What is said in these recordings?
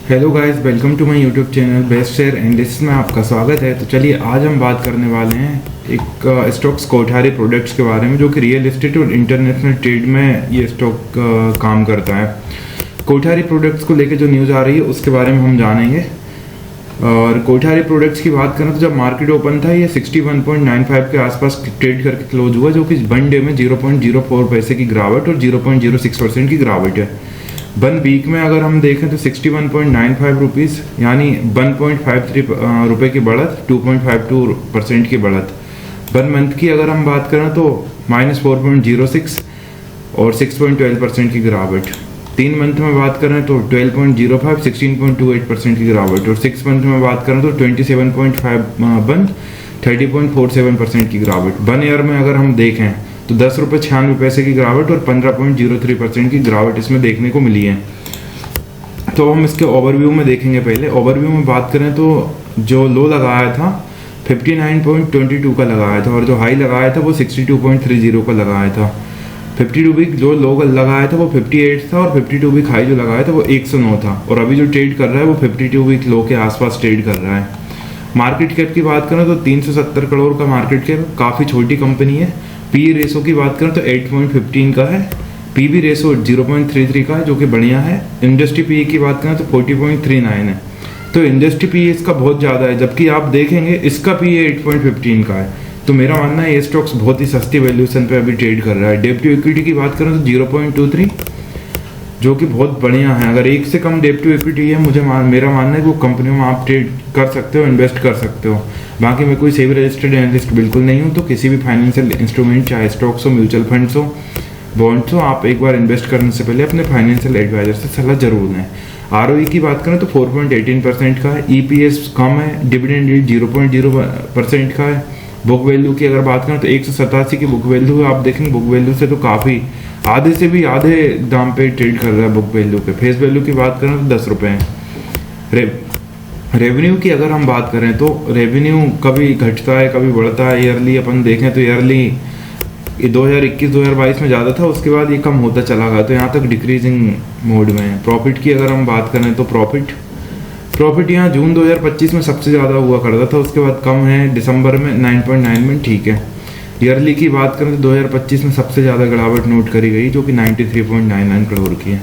Hello guys, welcome to my YouTube channel best share analyst में आपका स्वागत है। तो चलिए आज हम बात करने वाले हैं एक स्टॉक्स कोठारी प्रोडक्ट्स के बारे में, जो कि रियल एस्टेट और इंटरनेशनल ट्रेड में ये स्टॉक काम करता है। कोठारी प्रोडक्ट्स को लेकर जो न्यूज़ आ रही है उसके बारे में हम जानेंगे। और कोठारी प्रोडक्ट्स की बात करें तो जब मार्केट ओपन था ये 61.95 के आसपास ट्रेड करके क्लोज हुआ, जो कि 1 डे में 0.04 पैसे की गिरावट और 0.06% की गिरावट है। 1 वीक में अगर हम देखें तो 61.95 रुपीज़ यानी 1.53 रुपये की बढ़त, 2.52% की बढ़त। 1 मंथ की अगर हम बात करें तो -4.06 और 6.12% की गिरावट। 3 मंथ में बात करें तो 12.05, 16.28% की गिरावट। और 6 मंथ में बात करें तो 27.51, 30.47% की गिरावट। 1 ईयर में अगर हम देखें तो 10 रुपये 96 पैसे की गिरावट और 15.03% की गिरावट इसमें देखने को मिली है। तो हम इसके ओवरव्यू में देखेंगे। पहले ओवरव्यू में बात करें तो जो लो लगाया था 59.22 का लगाया था और जो हाई लगाया था वो 62.30 का लगाया था। 52 वीक जो लो लगाया था वो 58 था और 52 वीक हाई जो लगाया था वो 109 था। और अभी जो ट्रेड कर रहा है वो 52 वीक लो के आसपास ट्रेड कर रहा है। मार्केट कैप की बात करें तो 370 करोड़ का मार्केट कैप, काफ़ी छोटी कंपनी है। पी रेशो की बात करें तो 8.15 का है। पीबी रेशो 0.33 का है, जो कि बढ़िया है। इंडस्ट्री पी की बात करें तो 40.39 है। तो इंडस्ट्री पी इसका बहुत ज़्यादा है, जबकि आप देखेंगे इसका पी 8.15 का है। तो मेरा मानना है ये स्टॉक्स बहुत ही सस्ती वैल्यूएशन पे अभी ट्रेड कर रहा है। डेब्ट टू इक्विटी की बात करें तो 0.23, जो कि बहुत बढ़िया है। अगर 1 से कम डेब्ट टू इक्विटी है मेरा मानना है कि वो कंपनियों में आप ट्रेड कर सकते हो, इन्वेस्ट कर सकते हो। बाकी मैं कोई सेबी रजिस्टर्ड एनालिस्ट बिल्कुल नहीं हूँ, तो किसी भी फाइनेंशियल इंस्ट्रूमेंट, चाहे स्टॉक्स हो, म्यूचुअल फंड्स हो, बॉन्ड्स हो, आप एक बार इन्वेस्ट करने से पहले अपने फाइनेंशियल एडवाइजर से सलाह जरूर लें। आरओई की बात करें तो 4.18% का है। ईपीएस कम है। डिविडेंड यील्ड 0.0% का है। बुक वैल्यू की अगर बात करें तो 187 की बुक वैल्यू है। आप देखेंगे बुक वैल्यू से तो काफ़ी आधे से भी आधे दाम पे ट्रेड कर रहा है बुक वैल्यू पे। फेस वैल्यू की बात करें तो 10 रुपये है। रेवेन्यू की अगर हम बात करें तो रेवेन्यू कभी घटता है कभी बढ़ता है। ईयरली अपन देखें तो ईयरली 2021-2022 में ज़्यादा था, उसके बाद ये कम होता चला गया, तो यहाँ तक डिक्रीजिंग मोड में है। प्रॉफिट की अगर हम बात करें तो प्रॉफिट यहाँ जून 2025 में सबसे ज़्यादा हुआ करता था, उसके बाद कम है। दिसंबर में 9.9 में ठीक है। ईयरली की बात करें तो 2025 में सबसे ज़्यादा गिरावट नोट करी गई, जो कि 93.99 करोड़ की है।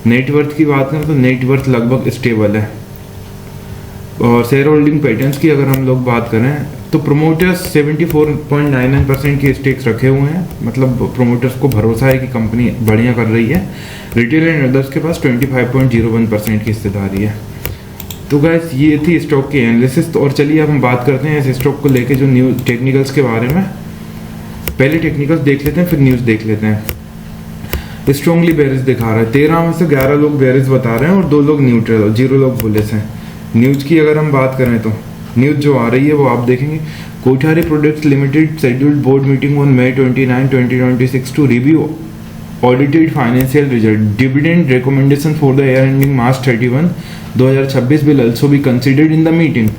नेटवर्थ की बात करें तो नेटवर्थ लगभग स्टेबल है। और शेयर होल्डिंग पैटर्न्स की अगर हम लोग बात करें तो प्रोमोटर्स 74.99% के स्टेक्स रखे हुए हैं, मतलब प्रोमोटर्स को भरोसा है कि कंपनी बढ़िया कर रही है। रिटेल एंड अदर्स के पास 25.01% की हिस्सेदारी है। तो गाइस ये थी स्टॉक की एनालिसिस। और चलिए अब हम बात करते हैं इस स्टॉक को लेके जो न्यूज़ टेक्निकल्स के बारे में। पहले टेक्निकल्स देख लेते हैं, फिर न्यूज़ देख लेते हैं। स्ट्रॉन्गली बेरिश दिखा रहा है। 13 में से 11 लोग बेरिश बता रहे हैं और 2 लोग न्यूट्रल और 0 लोग बुलिश हैं। न्यूज़ की अगर हम बात करें तो न्यूज़ जो आ रही है वो आप देखेंगे। Kothari products limited scheduled board meeting on May 29, 2026 to review audited financial result. Dividend recommendation for the year ending March 31, 2026 will also be considered in the meeting.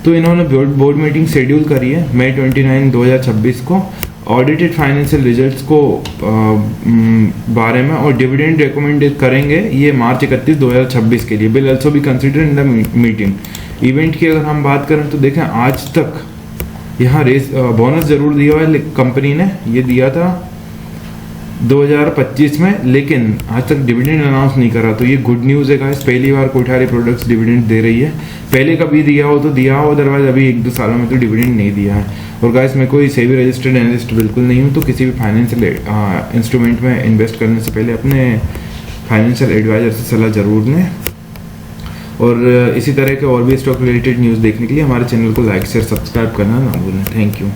तो इन्होंने बोर्ड मीटिंग शेड्यूल करी है May 29, 2026 को ऑडिटेड फाइनेंशियल रिजल्ट्स को बारे में, और dividend recommend करेंगे ये March 31, 2026 के लिए। Bill also be consider in the meeting. Event की अगर हम बात करें तो देखें आज तक यहाँ बोनस जरूर दिया हुआ है कंपनी ने, ये दिया था 2025 में, लेकिन आज तक डिविडेंड अनाउंस नहीं करा। तो ये गुड न्यूज़ है गाइस, पहली बार कोठारी प्रोडक्ट्स डिविडेंड दे रही है। पहले कभी दिया हो तो दिया हो, अदरवाइज अभी 1-2 सालों में तो डिविडेंड नहीं दिया है। और गाइस मैं कोई सेबी रजिस्टर्ड एनालिस्ट बिल्कुल नहीं हूँ, तो किसी भी फाइनेंशियल इंस्ट्रूमेंट में इन्वेस्ट करने से पहले अपने फाइनेंशियल एडवाइजर से सलाह जरूर लें। और इसी तरह के और भी स्टॉक रिलेटेड न्यूज़ देखने के लिए हमारे चैनल को लाइक शेयर सब्सक्राइब करना ना भूलें। Thank you.